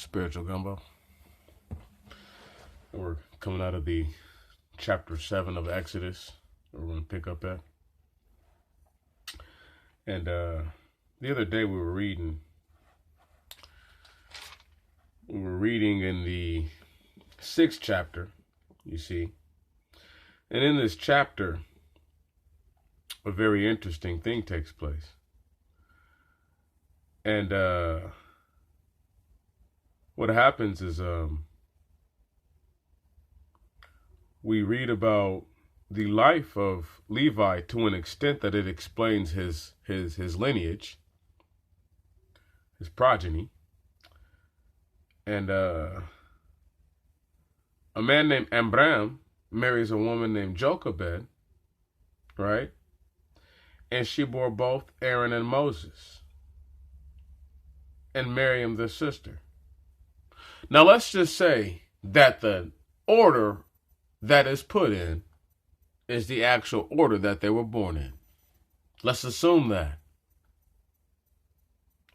Spiritual Gumbo. We're coming out of the chapter 7 of Exodus. We're going to pick up at. And the other day we were reading in the 6th chapter, you see. And in this chapter, a very interesting thing takes place. And what happens is we read about the life of Levi to an extent that it explains his lineage, his progeny. And a man named Amram marries a woman named Jochebed, right? And she bore both Aaron and Moses, and Miriam their sister. Now let's just say that the order that is put in is the actual order that they were born in. Let's assume that.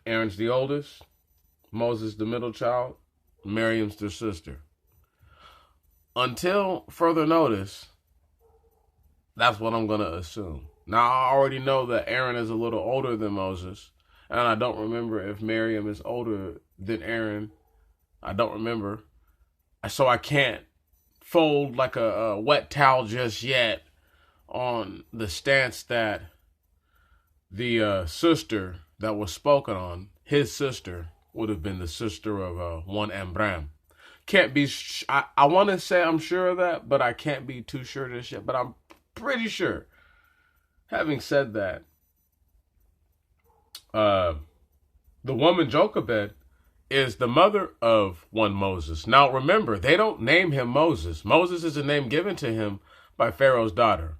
Aaron's the oldest, Moses the middle child, Miriam's their sister. Until further notice, that's what I'm going to assume. Now, I already know that Aaron is a little older than Moses, and I don't remember if Miriam is older than Aaron. I don't remember. So I can't fold like a wet towel just yet on the stance that the sister that was spoken on, his sister, would have been the sister of one Amram. Can't be, I want to say I'm sure of that, but I can't be too sure this yet, but I'm pretty sure. Having said that, the woman Jochebed is the mother of one Moses. Now remember, they don't name him Moses. Moses is a name given to him by Pharaoh's daughter.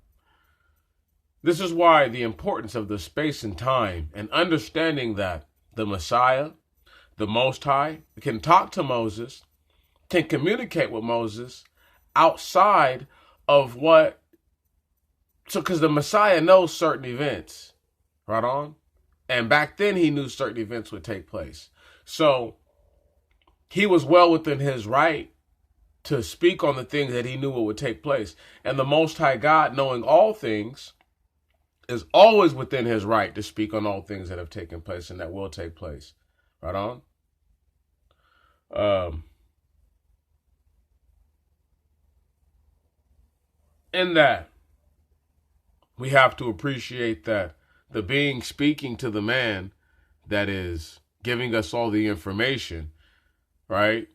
This is why the importance of the space and time and understanding that the Messiah, the Most High, can talk to Moses, can communicate with Moses outside of what, so because the Messiah knows certain events, right on? And back then he knew certain events would take place. So he was well within his right to speak on the things that he knew what would take place. And the Most High God, knowing all things, is always within his right to speak on all things that have taken place and that will take place. Right on? In that, we have to appreciate that the being speaking to the man that is giving us all the information, right,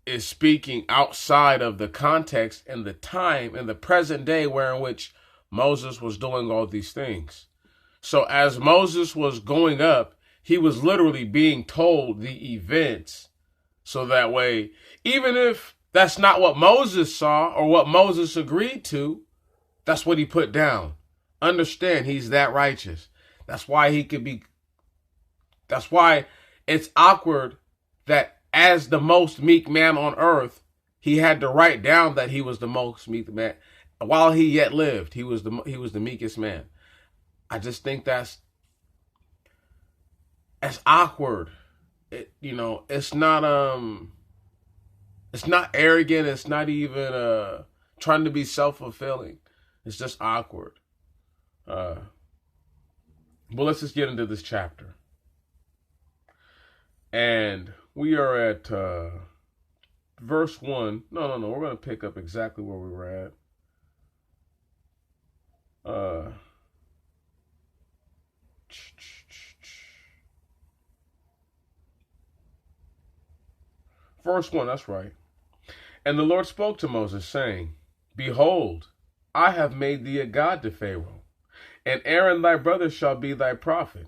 is speaking outside of the context and the time and the present day wherein which Moses was doing all these things. So as Moses was going up, he was literally being told the events. So that way, even if that's not what Moses saw or what Moses agreed to, that's what he put down. Understand, he's that righteous. That's why it's awkward that as the most meek man on earth, he had to write down that he was the most meek man. While he yet lived, he was the meekest man. I just think that's awkward. It's not arrogant. It's not even trying to be self-fulfilling. It's just awkward. But let's just get into this chapter. And we are at verse 1. No. We're going to pick up exactly where we were at. Verse 1, that's right. And the Lord spoke to Moses, saying, Behold, I have made thee a god to Pharaoh, and Aaron thy brother shall be thy prophet.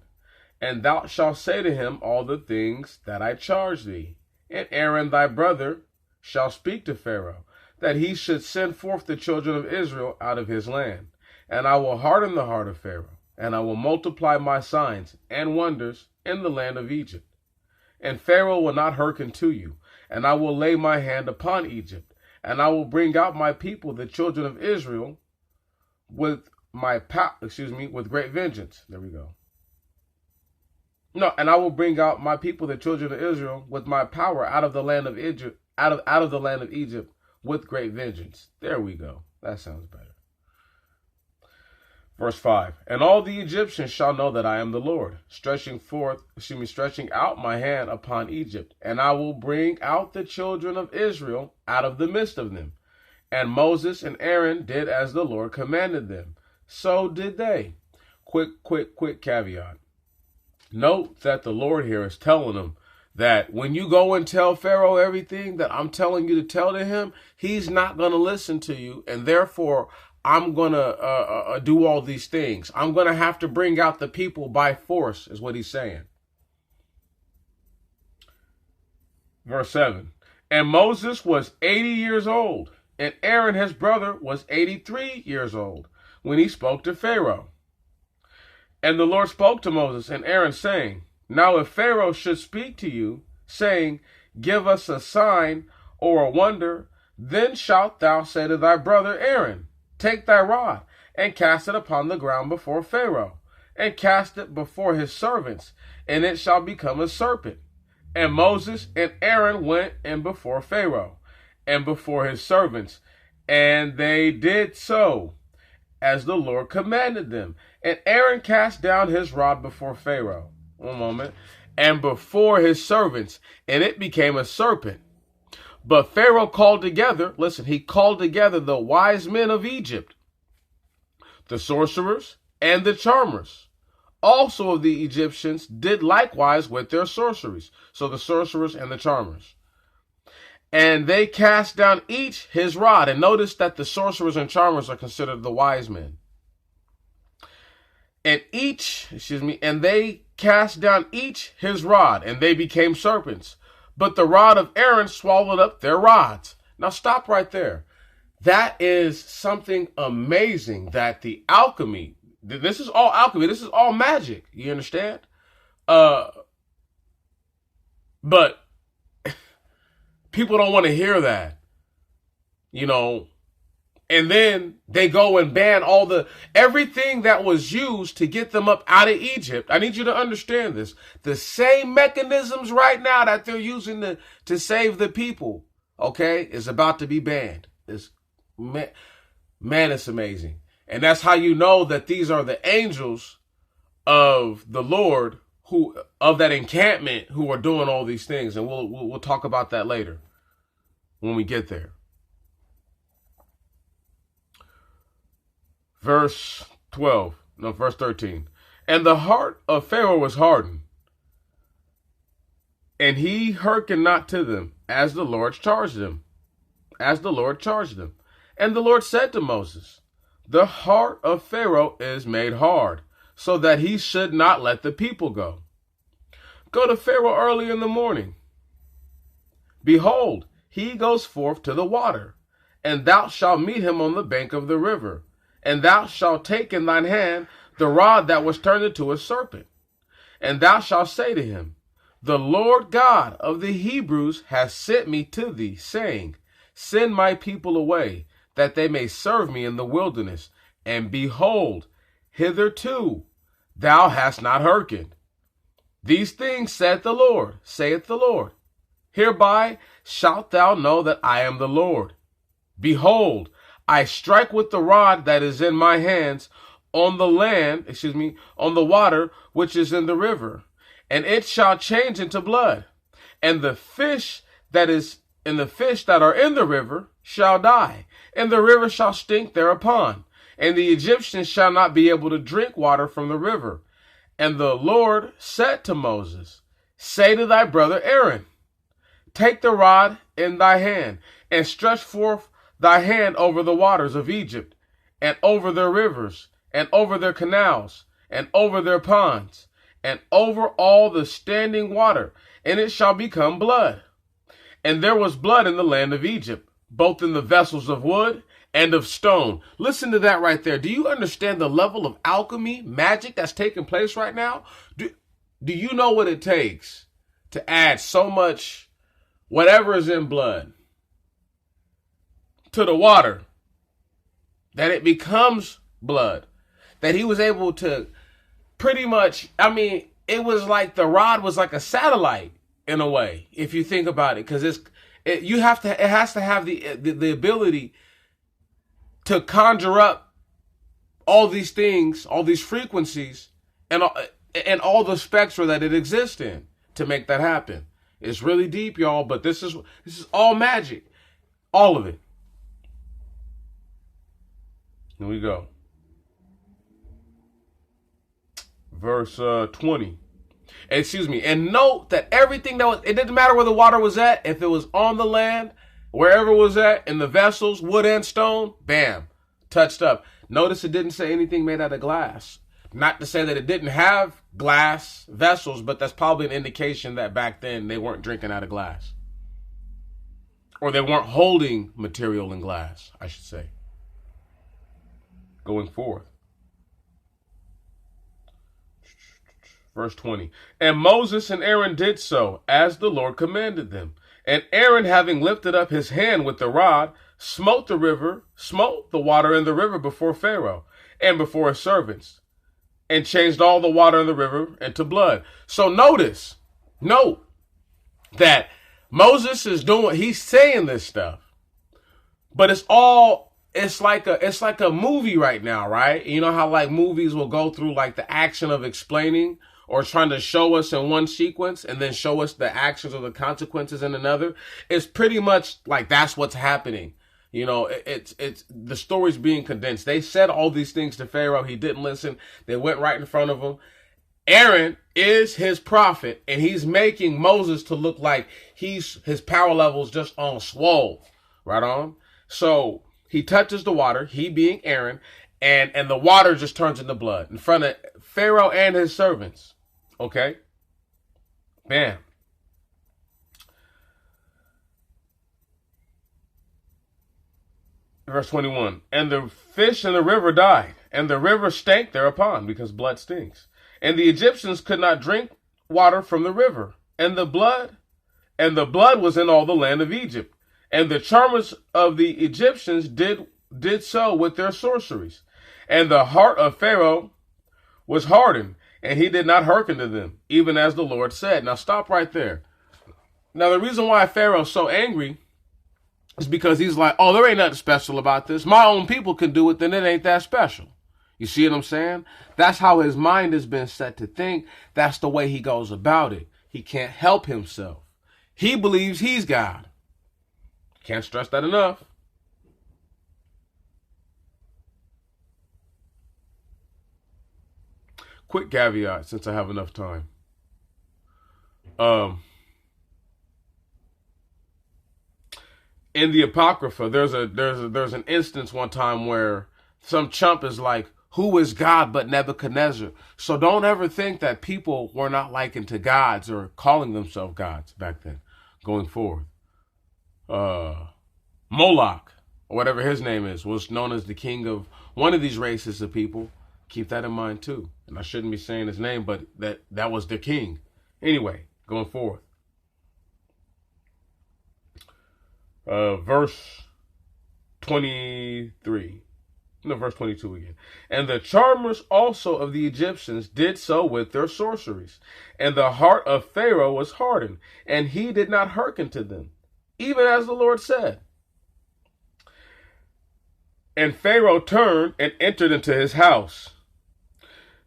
And thou shalt say to him all the things that I charge thee. And Aaron thy brother shall speak to Pharaoh, that he should send forth the children of Israel out of his land. And I will harden the heart of Pharaoh, and I will multiply my signs and wonders in the land of Egypt. And Pharaoh will not hearken to you, and I will lay my hand upon Egypt, and I will bring out my people, the children of Israel, with great vengeance. There we go. No, and I will bring out my people, the children of Israel, with my power out of the land of Egypt, out of the land of Egypt, with great vengeance. There we go. That sounds better. Verse 5. And all the Egyptians shall know that I am the Lord, stretching out my hand upon Egypt, and I will bring out the children of Israel out of the midst of them. And Moses and Aaron did as the Lord commanded them. So did they. Quick caveat. Note that the Lord here is telling them that when you go and tell Pharaoh everything that I'm telling you to tell to him, he's not going to listen to you. And therefore, I'm going to do all these things. I'm going to have to bring out the people by force, is what he's saying. Verse 7. And Moses was 80 years old, and Aaron, his brother, was 83 years old when he spoke to Pharaoh. And the Lord spoke to Moses and Aaron, saying, Now if Pharaoh should speak to you, saying, Give us a sign or a wonder, then shalt thou say to thy brother Aaron, Take thy rod, and cast it upon the ground before Pharaoh, and cast it before his servants, and it shall become a serpent. And Moses and Aaron went in before Pharaoh, and before his servants, and they did so, as the Lord commanded them. And Aaron cast down his rod before Pharaoh. One moment. And before his servants, and it became a serpent. But Pharaoh called together, he called together the wise men of Egypt, the sorcerers and the charmers. Also of the Egyptians did likewise with their sorceries. So the sorcerers and the charmers. And they cast down each his rod. And notice that the sorcerers and charmers are considered the wise men. And they cast down each his rod, and they became serpents. But the rod of Aaron swallowed up their rods. Now stop right there. That is something amazing, that the alchemy, this is all alchemy, this is all magic. You understand? But people don't want to hear that, and then they go and ban everything that was used to get them up out of Egypt. I need you to understand this. The same mechanisms right now that they're using to save the people, is about to be banned. Man, it's amazing. And that's how you know that these are the angels of the Lord of that encampment who are doing all these things. And we'll talk about that later when we get there. Verse 13. And the heart of Pharaoh was hardened, and he hearkened not to them, as the Lord charged them. And the Lord said to Moses, The heart of Pharaoh is made hard, so that he should not let the people go. Go to Pharaoh early in the morning. Behold, he goes forth to the water, and thou shalt meet him on the bank of the river. And thou shalt take in thine hand the rod that was turned into a serpent. And thou shalt say to him, The Lord God of the Hebrews has sent me to thee, saying, Send my people away, that they may serve me in the wilderness. And behold, hitherto thou hast not hearkened. These things saith the Lord. Hereby shalt thou know that I am the Lord. Behold, I strike with the rod that is in my hands on the water which is in the river, and it shall change into blood, and the fish that are in the river shall die, and the river shall stink thereupon, and the Egyptians shall not be able to drink water from the river. And the Lord said to Moses, Say to thy brother Aaron, Take the rod in thy hand, and stretch forth thy hand over the waters of Egypt, and over their rivers, and over their canals, and over their ponds, and over all the standing water, and it shall become blood. And there was blood in the land of Egypt, both in the vessels of wood and of stone. Listen to that right there. Do you understand the level of alchemy, magic that's taking place right now? Do you know what it takes to add so much whatever is in blood to the water that it becomes blood? That he was able to pretty much, it it was like the rod was like a satellite in a way, if you think about it, because it has to have the ability to conjure up all these things, all these frequencies, and all the spectra that it exists in to make that happen. It's really deep, y'all, but this is all magic, all of it. Here we go. Verse 20. Excuse me. And note that everything it didn't matter where the water was at, if it was on the land, wherever it was at, in the vessels, wood and stone, bam, touched up. Notice it didn't say anything made out of glass. Not to say that it didn't have glass vessels, but that's probably an indication that back then they weren't drinking out of glass. Or they weren't holding material in glass, I should say. Going forth. Verse 20. And Moses and Aaron did so, as the Lord commanded them. And Aaron, having lifted up his hand with the rod, smote the water in the river before Pharaoh and before his servants, and changed all the water in the river into blood. So note that Moses he's saying this stuff, but it's like a movie right now, right? You know how like movies will go through like the action of explaining or trying to show us in one sequence and then show us the actions or the consequences in another. It's pretty much like that's what's happening. You know, it's the story's being condensed. They said all these things to Pharaoh. He didn't listen. They went right in front of him. Aaron is his prophet, and he's making Moses to look like his power level's just on swole. Right on. So he touches the water, he being Aaron, and the water just turns into blood in front of Pharaoh and his servants. Okay? Bam. Verse 21. And the fish in the river died, and the river stank thereupon, because blood stinks. And the Egyptians could not drink water from the river, and the blood was in all the land of Egypt. And the charmers of the Egyptians did so with their sorceries. And the heart of Pharaoh was hardened, and he did not hearken to them, even as the Lord said. Now stop right there. Now the reason why Pharaoh's so angry is because he's like, oh, there ain't nothing special about this. My own people can do it, then it ain't that special. You see what I'm saying? That's how his mind has been set to think. That's the way he goes about it. He can't help himself. He believes he's God. Can't stress that enough. Quick caveat, since I have enough time. In the Apocrypha, there's an instance one time where some chump is like, who is God but Nebuchadnezzar? So don't ever think that people were not likened to gods or calling themselves gods back then, going forward. Moloch, or whatever his name is, was known as the king of one of these races of people. Keep that in mind too. And I shouldn't be saying his name, but that was the king. Anyway, going forward. Verse 23. No, verse 22 again. And the charmers also of the Egyptians did so with their sorceries. And the heart of Pharaoh was hardened, and he did not hearken to them, even as the Lord said. And Pharaoh turned and entered into his house.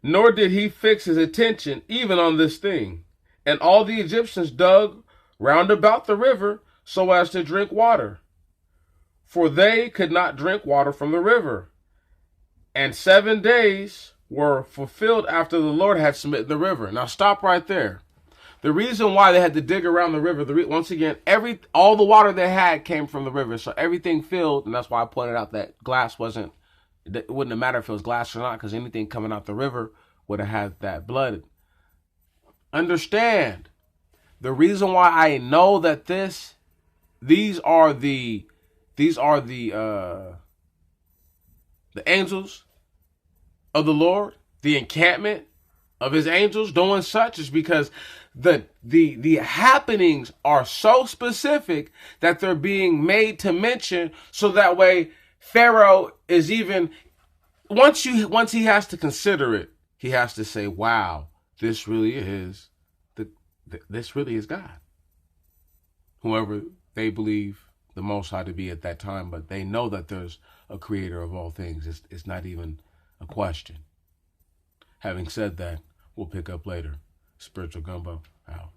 Nor did he fix his attention even on this thing. And all the Egyptians dug round about the river so as to drink water, for they could not drink water from the river. And 7 days were fulfilled after the Lord had smitten the river. Now stop right there. The reason why they had to dig around the river, once again, all the water they had came from the river, so everything filled, and that's why I pointed out that glass it wouldn't have mattered if it was glass or not, because anything coming out the river would have had that blood. Understand, the reason why I know that these are the angels of the Lord, the encampment of his angels doing such, is because the happenings are so specific that they're being made to mention, so that way Pharaoh is even, once he has to consider it, he has to say, wow, this really is this really is God. Whoever they believe the Most High to be at that time, but they know that there's a creator of all things. It's not even a question. Having said that, we'll pick up later. Spiritual Gumbo out.